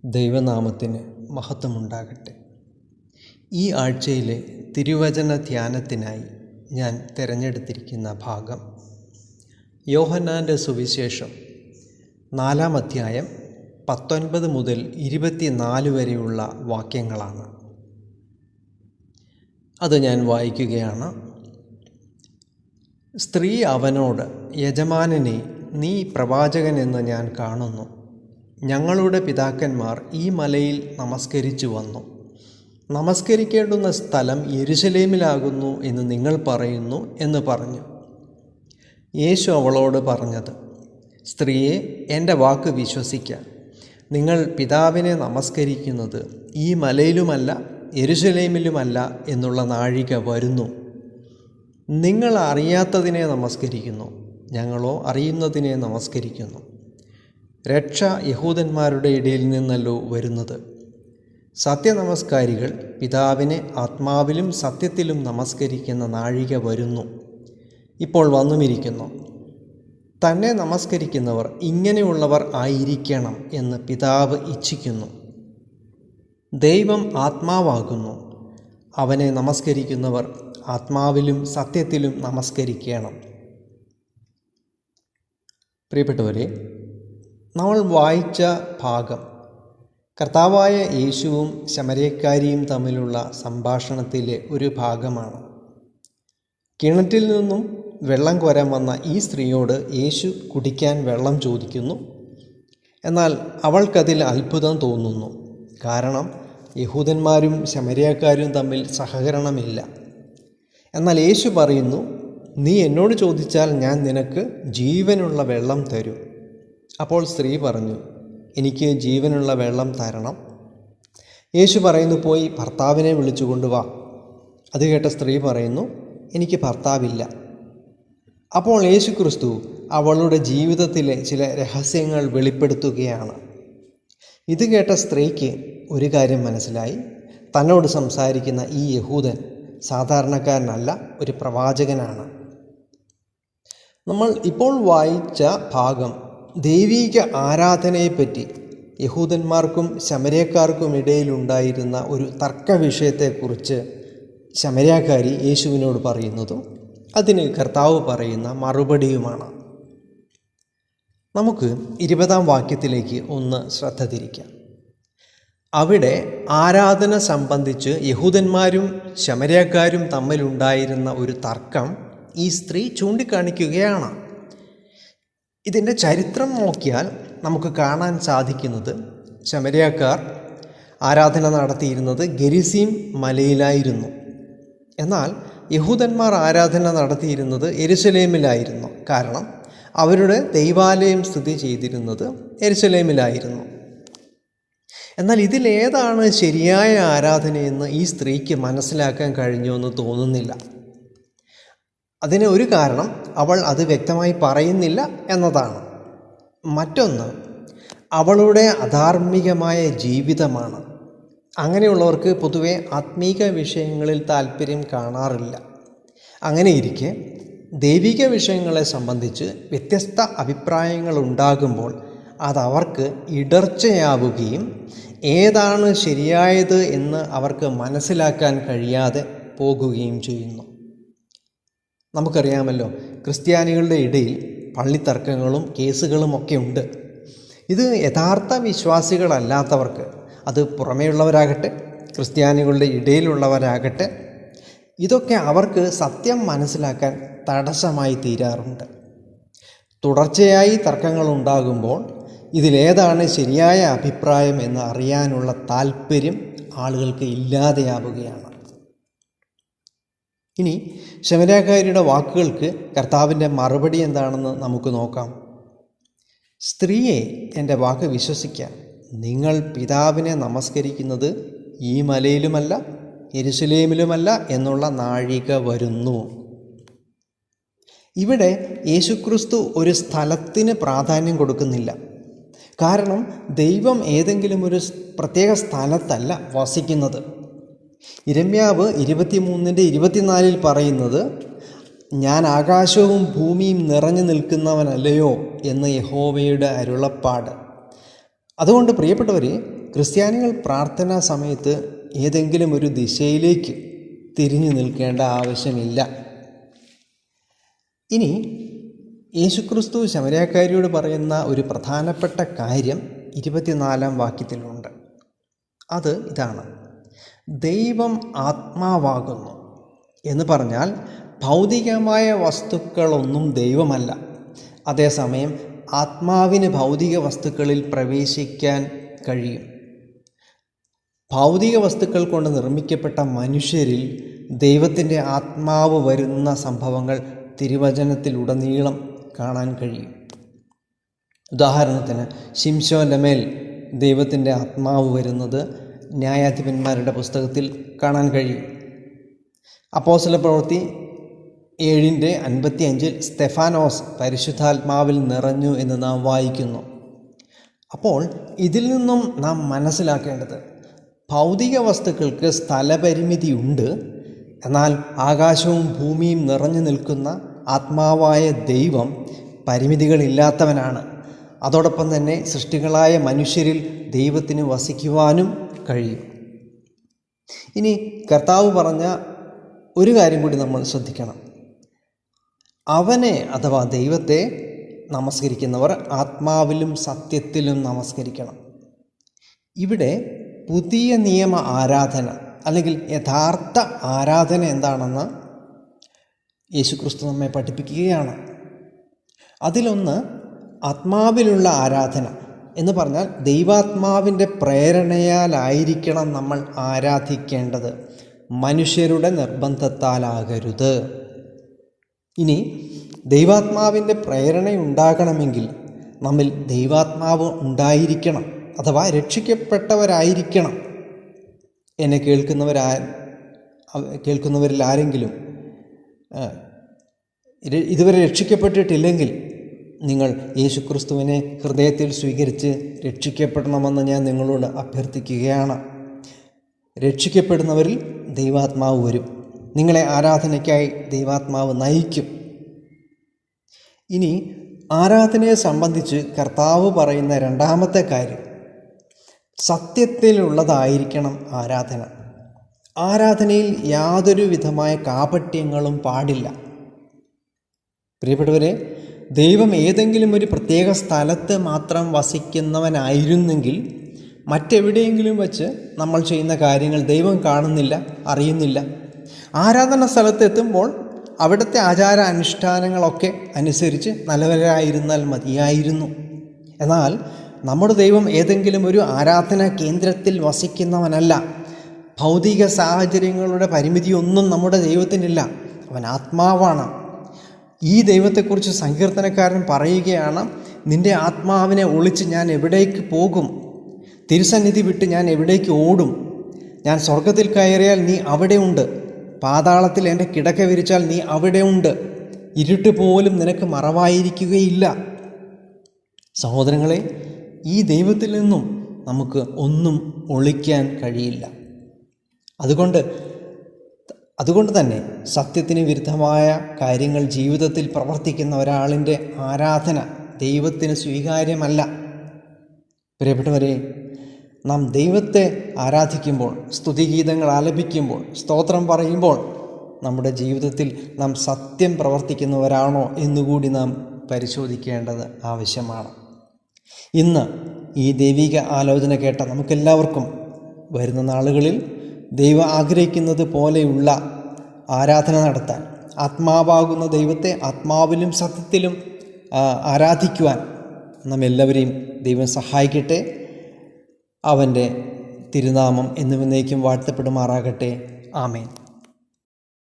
ദൈവനാമത്തിന് മഹത്വമുണ്ടാകട്ടെ. ഈ ആഴ്ചയിലെ തിരുവചന ധ്യാനത്തിനായി ഞാൻ തിരഞ്ഞെടുത്തിരിക്കുന്ന ഭാഗം യോഹന്നാൻ്റെ സുവിശേഷം 4-ാം അധ്യായം 19 മുതൽ 24 വരെയുള്ള വാക്യങ്ങളാണ്. അത് ഞാൻ വായിക്കുകയാണ്. സ്ത്രീ അവനോട്, യജമാനനെ, നീ പ്രവാചകനെന്ന് ഞാൻ കാണുന്നു. ഞങ്ങളുടെ പിതാക്കന്മാർ ഈ മലയിൽ നമസ്കരിച്ചു വന്നു. നമസ്കരിക്കേണ്ടുന്ന സ്ഥലം യെരുശലേമിലാകുന്നു എന്ന് നിങ്ങൾ പറയുന്നു എന്ന് പറഞ്ഞു. യേശു അവളോട് പറഞ്ഞത്, സ്ത്രീയെ, എൻ്റെ വാക്ക് വിശ്വസിക്ക. നിങ്ങൾ പിതാവിനെ നമസ്കരിക്കുന്നത് ഈ മലയിലുമല്ല യെരുശലേമിലുമല്ല എന്നുള്ള നാഴിക വരുന്നു. നിങ്ങൾ അറിയാത്തതിനെ നമസ്കരിക്കുന്നു, ഞങ്ങളോ അറിയുന്നതിനെ നമസ്കരിക്കുന്നു. രക്ഷ യഹൂദന്മാരുടെ ഇടയിൽ നിന്നല്ലോ വരുന്നത്. സത്യനമസ്കാരികൾ പിതാവിനെ ആത്മാവിലും സത്യത്തിലും നമസ്കരിക്കുന്ന നാഴിക വരുന്നു, ഇപ്പോൾ വന്നുമിരിക്കുന്നു. തന്നെ നമസ്കരിക്കുന്നവർ ഇങ്ങനെയുള്ളവർ ആയിരിക്കണം എന്ന് പിതാവ് ഇച്ഛിക്കുന്നു. ദൈവം ആത്മാവാകുന്നു. അവനെ നമസ്കരിക്കുന്നവർ ആത്മാവിലും സത്യത്തിലും നമസ്കരിക്കണം. പ്രിയപ്പെട്ടവരെ, നമ്മൾ വായിച്ച ഭാഗം കർത്താവായ യേശുവും ശമര്യക്കാരിയും തമ്മിലുള്ള സംഭാഷണത്തിലെ ഒരു ഭാഗമാണ്. കിണറ്റിൽ നിന്നും വെള്ളം കോരാൻ വന്ന ഈ സ്ത്രീയോട് യേശു കുടിക്കാൻ വെള്ളം ചോദിക്കുന്നു. എന്നാൽ അവൾക്കതിൽ അത്ഭുതം തോന്നുന്നു. കാരണം യഹൂദന്മാരും ശമര്യക്കാരും തമ്മിൽ സഹകരണമില്ല. എന്നാൽ യേശു പറയുന്നു, നീ എന്നോട് ചോദിച്ചാൽ ഞാൻ നിനക്ക് ജീവനുള്ള വെള്ളം തരും. അപ്പോൾ സ്ത്രീ പറഞ്ഞു, എനിക്ക് ജീവനുള്ള വെള്ളം തരണം. യേശു പറയുന്നു, പോയി ഭർത്താവിനെ വിളിച്ചു കൊണ്ടുവാ. അത് കേട്ട സ്ത്രീ പറയുന്നു, എനിക്ക് ഭർത്താവില്ല. അപ്പോൾ യേശു ക്രിസ്തു അവളുടെ ജീവിതത്തിലെ ചില രഹസ്യങ്ങൾ വെളിപ്പെടുത്തുകയാണ്. ഇത് കേട്ട സ്ത്രീക്ക് ഒരു കാര്യം മനസ്സിലായി. തന്നോട് സംസാരിക്കുന്ന ഈ യഹൂദൻ സാധാരണക്കാരനല്ല, ഒരു പ്രവാചകനാണ്. നമ്മൾ ഇപ്പോൾ വായിച്ച ഭാഗം ദൈവീക ആരാധനയെപ്പറ്റി യഹൂദന്മാർക്കും ശമര്യക്കാർക്കും ഇടയിലുണ്ടായിരുന്ന ഒരു തർക്ക വിഷയത്തെക്കുറിച്ച് ശമര്യക്കാരി യേശുവിനോട് പറയുന്നതും അതിന് കർത്താവ് പറയുന്ന മറുപടിയുമാണ്. നമുക്ക് 20-ാം വാക്യത്തിലേക്ക് ഒന്ന് ശ്രദ്ധ തിരിക്കാം. അവിടെ ആരാധന സംബന്ധിച്ച് യഹൂദന്മാരും ശമര്യക്കാരും തമ്മിലുണ്ടായിരുന്ന ഒരു തർക്കം ഈ സ്ത്രീ ചൂണ്ടിക്കാണിക്കുകയാണ്. ഇതിൻ്റെ ചരിത്രം നോക്കിയാൽ നമുക്ക് കാണാൻ സാധിക്കുന്നത്, ശമര്യക്കാർ ആരാധന നടത്തിയിരുന്നത് ഗെരിസീം മലയിലായിരുന്നു. എന്നാൽ യഹൂദന്മാർ ആരാധന നടത്തിയിരുന്നത് യെരുശലേമിലായിരുന്നു. കാരണം അവരുടെ ദൈവാലയം സ്ഥിതി ചെയ്തിരുന്നത് യെരുശലേമിലായിരുന്നു. എന്നാൽ ഇതിലേതാണ് ശരിയായ ആരാധനയെന്ന് ഈ സ്ത്രീക്ക് മനസ്സിലാക്കാൻ കഴിഞ്ഞുവെന്ന് തോന്നുന്നില്ല. അതിന് ഒരു കാരണം അവൾ അത് വ്യക്തമായി പറയുന്നില്ല എന്നതാണ്. മറ്റൊന്ന്, അവളുടെ അധാർമികമായ ജീവിതമാണ്. അങ്ങനെയുള്ളവർക്ക് പൊതുവെ ആത്മീക വിഷയങ്ങളിൽ താല്പര്യം കാണാറില്ല. അങ്ങനെയിരിക്കെ ദൈവിക വിഷയങ്ങളെ സംബന്ധിച്ച് വ്യത്യസ്ത അഭിപ്രായങ്ങൾ ഉണ്ടാകുമ്പോൾ അതവർക്ക് ഇടർച്ചയാവുകയും ഏതാണ് ശരിയായത് എന്ന് അവർക്ക് മനസ്സിലാക്കാൻ കഴിയാതെ പോകുകയും ചെയ്യുന്നു. നമുക്കറിയാമല്ലോ, ക്രിസ്ത്യാനികളുടെ ഇടയിൽ പള്ളിത്തർക്കങ്ങളും കേസുകളും ഒക്കെ ഉണ്ട്. ഇത് യഥാർത്ഥ വിശ്വാസികളല്ലാത്തവർക്ക്, അത് പുറമേയുള്ളവരാകട്ടെ ക്രിസ്ത്യാനികളുടെ ഇടയിലുള്ളവരാകട്ടെ, ഇതൊക്കെ അവർക്ക് സത്യം മനസ്സിലാക്കാൻ തടസ്സമായി തീരാറുണ്ട്. തുടർച്ചയായി തർക്കങ്ങൾ ഉണ്ടാകുമ്പോൾ ഇതിലേതാണ് ശരിയായ അഭിപ്രായം എന്ന് അറിയാനുള്ള താല്പര്യം ആളുകൾക്ക് ഇല്ലാതെയാവുകയാണ്. ഇനി ശമര്യക്കാരിയുടെ വാക്കുകൾക്ക് കർത്താവിൻ്റെ മറുപടി എന്താണെന്ന് നമുക്ക് നോക്കാം. സ്ത്രീയെ, എൻ്റെ വാക്ക് വിശ്വസിക്കാം. നിങ്ങൾ പിതാവിനെ നമസ്കരിക്കുന്നത് ഈ മലയിലുമല്ല യെരുശലേമിലുമല്ല എന്നുള്ള നാഴിക വരുന്നു. ഇവിടെ യേശുക്രിസ്തു ഒരു സ്ഥലത്തിന് പ്രാധാന്യം കൊടുക്കുന്നില്ല. കാരണം ദൈവം ഏതെങ്കിലും ഒരു പ്രത്യേക സ്ഥലത്തല്ല വസിക്കുന്നത്. യിരെമ്യാവ് 23:24 പറയുന്നത്, ഞാൻ ആകാശവും ഭൂമിയും നിറഞ്ഞു നിൽക്കുന്നവനല്ലയോ എന്ന് യഹോവയുടെ അരുളപ്പാട്. അതുകൊണ്ട് പ്രിയപ്പെട്ടവരെ, ക്രിസ്ത്യാനികൾ പ്രാർത്ഥനാ സമയത്ത് ഏതെങ്കിലും ഒരു ദിശയിലേക്ക് തിരിഞ്ഞു നിൽക്കേണ്ട ആവശ്യമില്ല. ഇനി യേശുക്രിസ്തു ശമരിയാക്കാരിയോട് പറയുന്ന ഒരു പ്രധാനപ്പെട്ട കാര്യം 24-ാം വാക്യത്തിലുണ്ട്. അത് ഇതാണ്: ദൈവം ആത്മാവാകുന്നു എന്ന് പറഞ്ഞാൽ ഭൗതികമായ വസ്തുക്കളൊന്നും ദൈവമല്ല. അതേസമയം ആത്മാവിന് ഭൗതിക വസ്തുക്കളിൽ പ്രവേശിക്കാൻ കഴിയും. ഭൗതിക വസ്തുക്കൾ കൊണ്ട് നിർമ്മിക്കപ്പെട്ട മനുഷ്യരിൽ ദൈവത്തിൻ്റെ ആത്മാവ് വരുന്ന സംഭവങ്ങൾ തിരുവചനത്തിലുടനീളം കാണാൻ കഴിയും. ഉദാഹരണത്തിന് ശിംശോൻ്റെ മേൽ ദൈവത്തിൻ്റെ ആത്മാവ് വരുന്നത് ന്യായാധിപന്മാരുടെ പുസ്തകത്തിൽ കാണാൻ കഴിയും. അപ്പോസ്തലപ്രവൃത്തി 7:55 സ്തെഫാനോസ് പരിശുദ്ധാത്മാവിൽ നിറഞ്ഞു എന്ന് നാം വായിക്കുന്നു. അപ്പോൾ ഇതിൽ നിന്നും നാം മനസ്സിലാക്കേണ്ടത് ഭൗതിക വസ്തുക്കൾക്ക് സ്ഥലപരിമിതിയുണ്ട്. എന്നാൽ ആകാശവും ഭൂമിയും നിറഞ്ഞു നിൽക്കുന്ന ആത്മാവായ ദൈവം പരിമിതികളില്ലാത്തവനാണ്. അതോടൊപ്പം തന്നെ സൃഷ്ടികളായ മനുഷ്യരിൽ ദൈവത്തിന് വസിക്കുവാനും കഴിയും. ഇനി കർത്താവ് പറഞ്ഞ ഒരു കാര്യം കൂടി നമ്മൾ ശ്രദ്ധിക്കണം. അവനെ അഥവാ ദൈവത്തെ നമസ്കരിക്കുന്നവർ ആത്മാവിലും സത്യത്തിലും നമസ്കരിക്കണം. ഇവിടെ പുതിയ നിയമ ആരാധന അല്ലെങ്കിൽ യഥാർത്ഥ ആരാധന എന്താണെന്ന് യേശുക്രിസ്തു നമ്മെ പഠിപ്പിക്കുകയാണ്. അതിലൊന്ന് ആത്മാവിലുള്ള ആരാധന എന്ന് പറഞ്ഞാൽ ദൈവാത്മാവിൻ്റെ പ്രേരണയാലായിരിക്കണം നമ്മൾ ആരാധിക്കേണ്ടത്, മനുഷ്യരുടെ നിർബന്ധത്താലാകരുത്. ഇനി ദൈവാത്മാവിൻ്റെ പ്രേരണയുണ്ടാകണമെങ്കിൽ നമ്മിൽ ദൈവാത്മാവ് ഉണ്ടായിരിക്കണം, അഥവാ രക്ഷിക്കപ്പെട്ടവരായിരിക്കണം. എന്നെ കേൾക്കുന്നവരിൽ ആരെങ്കിലും ഇതുവരെ രക്ഷിക്കപ്പെട്ടിട്ടില്ലെങ്കിൽ നിങ്ങൾ യേശുക്രിസ്തുവിനെ ഹൃദയത്തിൽ സ്വീകരിച്ച് രക്ഷിക്കപ്പെടണമെന്ന് ഞാൻ നിങ്ങളോട് അഭ്യർത്ഥിക്കുകയാണ്. രക്ഷിക്കപ്പെടുന്നവരിൽ ദൈവാത്മാവ് വരും. നിങ്ങളെ ആരാധനയ്ക്കായി ദൈവാത്മാവ് നയിക്കും. ഇനി ആരാധനയെ സംബന്ധിച്ച് കർത്താവ് പറയുന്ന രണ്ടാമത്തെ കാര്യം, സത്യത്തിലുള്ളതായിരിക്കണം ആരാധന. ആരാധനയിൽ യാതൊരു വിധമായ കാപട്യങ്ങളും പാടില്ല. പ്രിയപ്പെട്ടവരെ, ദൈവം ഏതെങ്കിലും ഒരു പ്രത്യേക സ്ഥലത്ത് മാത്രം വസിക്കുന്നവനായിരുന്നെങ്കിൽ മറ്റെവിടെയെങ്കിലും വച്ച് നമ്മൾ ചെയ്യുന്ന കാര്യങ്ങൾ ദൈവം കാണുന്നില്ല, അറിയുന്നില്ല. ആരാധന സ്ഥലത്ത് എത്തുമ്പോൾ അവിടുത്തെ ആചാര അനുഷ്ഠാനങ്ങളൊക്കെ അനുസരിച്ച് നല്ലവരായിരുന്നാൽ മതിയായിരുന്നു. എന്നാൽ നമ്മുടെ ദൈവം ഏതെങ്കിലും ഒരു ആരാധനാ കേന്ദ്രത്തിൽ വസിക്കുന്നവനല്ല. ഭൗതിക സാഹചര്യങ്ങളുടെ പരിമിതിയൊന്നും നമ്മുടെ ദൈവത്തിനില്ല. അവൻ ആത്മാവാണ്. ഈ ദൈവത്തെക്കുറിച്ച് സങ്കീർത്തനക്കാരൻ പറയുകയാണ്, നിൻ്റെ ആത്മാവിനെ ഒളിച്ച് ഞാൻ എവിടേക്ക് പോകും? തിരുസന്നിധി വിട്ട് ഞാൻ എവിടേക്ക് ഓടും? ഞാൻ സ്വർഗത്തിൽ കയറിയാൽ നീ അവിടെ ഉണ്ട്, പാതാളത്തിൽ എൻ്റെ കിടക്ക വിരിച്ചാൽ നീ അവിടെ ഉണ്ട്, ഇരുട്ട് പോലും നിനക്ക് മറവായിരിക്കുകയില്ല. സഹോദരങ്ങളെ, ഈ ദൈവത്തിൽ നിന്നും നമുക്ക് ഒന്നും ഒളിക്കാൻ കഴിയില്ല. അതുകൊണ്ട് തന്നെ സത്യത്തിന് വിരുദ്ധമായ കാര്യങ്ങൾ ജീവിതത്തിൽ പ്രവർത്തിക്കുന്ന ഒരാളിൻ്റെ ആരാധന ദൈവത്തിന് സ്വീകാര്യമല്ല. പ്രിയപ്പെട്ടവരെ, നാം ദൈവത്തെ ആരാധിക്കുമ്പോൾ, സ്തുതിഗീതങ്ങൾ ആലപിക്കുമ്പോൾ, സ്തോത്രം പറയുമ്പോൾ നമ്മുടെ ജീവിതത്തിൽ നാം സത്യം പ്രവർത്തിക്കുന്നവരാണോ എന്നുകൂടി നാം പരിശോധിക്കേണ്ടത് ആവശ്യമാണ്. ഇന്ന് ഈ ദൈവിക ആലോചന കേട്ട നമുക്കെല്ലാവർക്കും വരുന്ന നാളുകളിൽ ദൈവം ആഗ്രഹിക്കുന്നത് പോലെയുള്ള ആരാധന നടത്താൻ, ആത്മാവാകുന്ന ദൈവത്തെ ആത്മാവിലും സത്യത്തിലും ആരാധിക്കുവാൻ നാം എല്ലാവരെയും ദൈവം സഹായിക്കട്ടെ. അവൻ്റെ തിരുനാമം എന്നും എന്നേക്കും വാഴ്ത്തപ്പെടുമാറാകട്ടെ. ആമേൻ.